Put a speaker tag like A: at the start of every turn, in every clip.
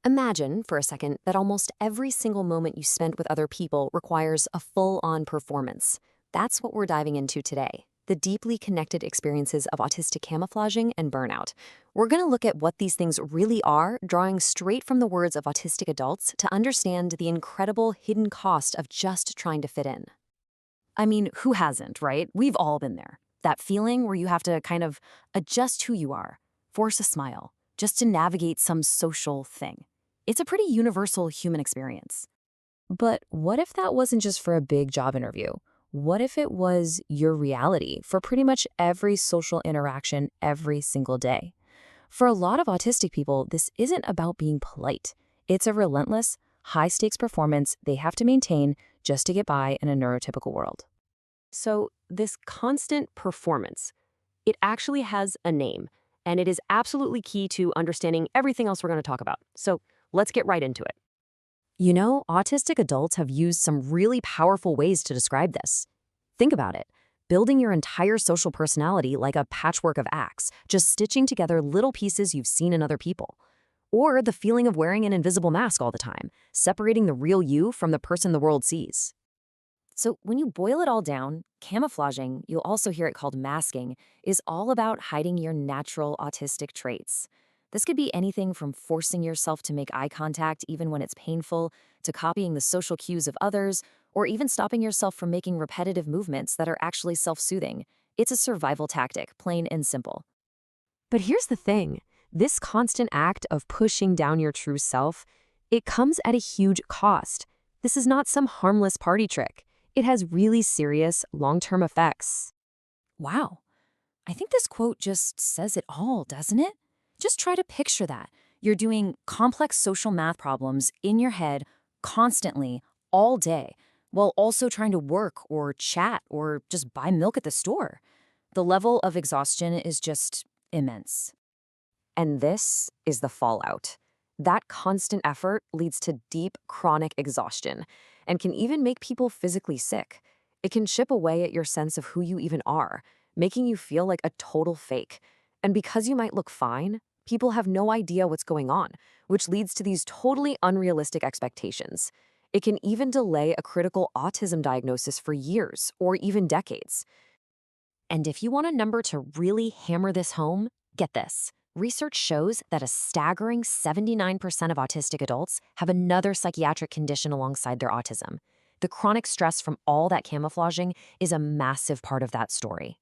A: Imagine, for a second, that almost every single moment you spend with other people requires a full-on performance. That's what we're diving into today, the deeply connected experiences of autistic camouflaging and burnout. We're going to look at what these things really are, drawing straight from the words of autistic adults to understand the incredible hidden cost of just trying to fit in. I mean, who hasn't, right? We've all been there. That feeling where you have to kind of adjust who you are, force a smile, just to navigate some social thing. It's a pretty universal human experience. But what if that wasn't just for a big job interview? What if it was your reality for pretty much every social interaction every single day? For a lot of autistic people, this isn't about being polite. It's a relentless, high-stakes performance they have to maintain just to get by in a neurotypical world. So this constant performance, it actually has a name, and it is absolutely key to understanding everything else we're going to talk about. So let's get right into it. You know, autistic adults have used some really powerful ways to describe this. Think about it. Building your entire social personality like a patchwork of acts, just stitching together little pieces you've seen in other people. Or the feeling of wearing an invisible mask all the time, separating the real you from the person the world sees. So when you boil it all down, camouflaging, you'll also hear it called masking, is all about hiding your natural autistic traits. This could be anything from forcing yourself to make eye contact even when it's painful, to copying the social cues of others, or even stopping yourself from making repetitive movements that are actually self-soothing. It's a survival tactic, plain and simple. But here's the thing. This constant act of pushing down your true self, it comes at a huge cost. This is not some harmless party trick. It has really serious, long-term effects. Wow. I think this quote just says it all, doesn't it? Just try to picture that. You're doing complex social math problems in your head constantly, all day, while also trying to work or chat or just buy milk at the store. The level of exhaustion is just immense. And this is the fallout. That constant effort leads to deep, chronic exhaustion and can even make people physically sick. It can chip away at your sense of who you even are, making you feel like a total fake. And because you might look fine, people have no idea what's going on, which leads to these totally unrealistic expectations. It can even delay a critical autism diagnosis for years or even decades. And if you want a number to really hammer this home, get this. Research shows that a staggering 79% of autistic adults have another psychiatric condition alongside their autism. The chronic stress from all that camouflaging is a massive part of that story.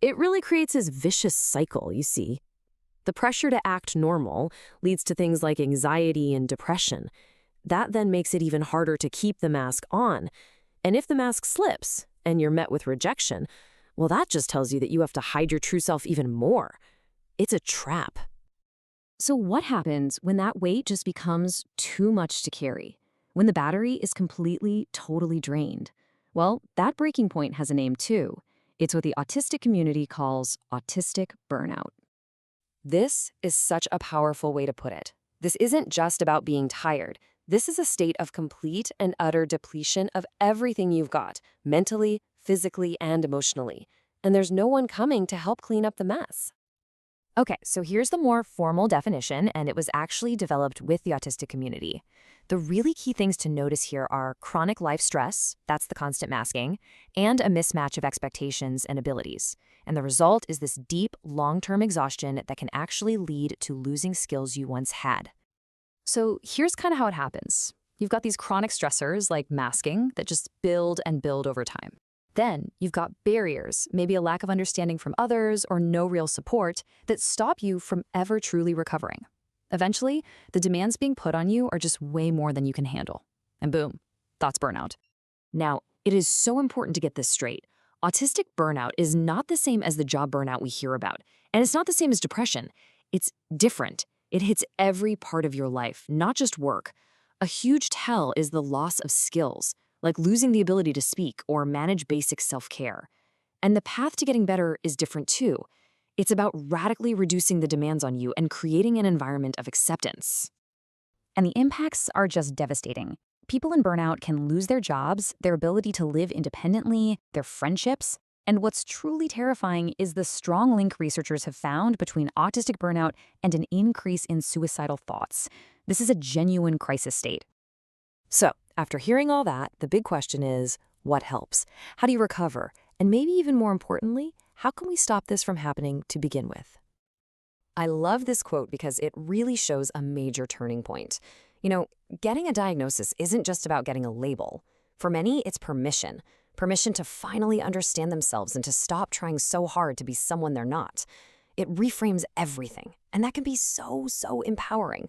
A: It really creates this vicious cycle, you see. The pressure to act normal leads to things like anxiety and depression. That then makes it even harder to keep the mask on. And if the mask slips and you're met with rejection, well, that just tells you that you have to hide your true self even more. It's a trap. So what happens when that weight just becomes too much to carry? When the battery is completely, totally drained? Well, that breaking point has a name too. It's what the autistic community calls autistic burnout. This is such a powerful way to put it. This isn't just about being tired. This is a state of complete and utter depletion of everything you've got, mentally, physically, and emotionally. And there's no one coming to help clean up the mess. Okay, so here's the more formal definition, and it was actually developed with the autistic community. The really key things to notice here are chronic life stress, that's the constant masking, and a mismatch of expectations and abilities. And the result is this deep, long-term exhaustion that can actually lead to losing skills you once had. So here's kind of how it happens. You've got these chronic stressors like masking that just build and build over time. Then you've got barriers, maybe a lack of understanding from others or no real support, that stop you from ever truly recovering. Eventually, the demands being put on you are just way more than you can handle. And boom, that's burnout. Now, it is so important to get this straight. Autistic burnout is not the same as the job burnout we hear about, and it's not the same as depression. It's different. It hits every part of your life, not just work. A huge tell is the loss of skills, like losing the ability to speak or manage basic self-care. And the path to getting better is different too. It's about radically reducing the demands on you and creating an environment of acceptance. And the impacts are just devastating. People in burnout can lose their jobs, their ability to live independently, their friendships. And what's truly terrifying is the strong link researchers have found between autistic burnout and an increase in suicidal thoughts. This is a genuine crisis state. So, after hearing all that, the big question is, what helps? How do you recover? And maybe even more importantly, how can we stop this from happening to begin with? I love this quote because it really shows a major turning point. You know, getting a diagnosis isn't just about getting a label. For many, it's permission. Permission to finally understand themselves and to stop trying so hard to be someone they're not. It reframes everything, and that can be so empowering.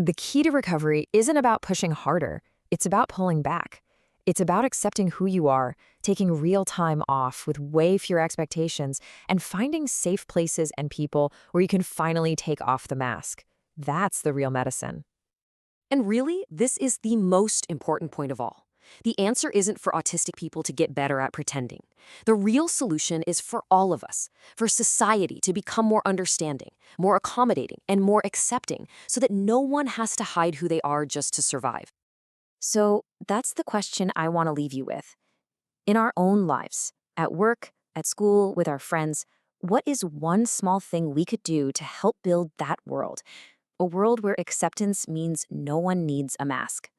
A: The key to recovery isn't about pushing harder, it's about pulling back. It's about accepting who you are, taking real time off with way fewer expectations, and finding safe places and people where you can finally take off the mask. That's the real medicine. And really, this is the most important point of all. The answer isn't for autistic people to get better at pretending. The real solution is for all of us, for society to become more understanding, more accommodating, and more accepting so that no one has to hide who they are just to survive. So that's the question I want to leave you with. In our own lives, at work, at school, with our friends, what is one small thing we could do to help build that world? A world where acceptance means no one needs a mask.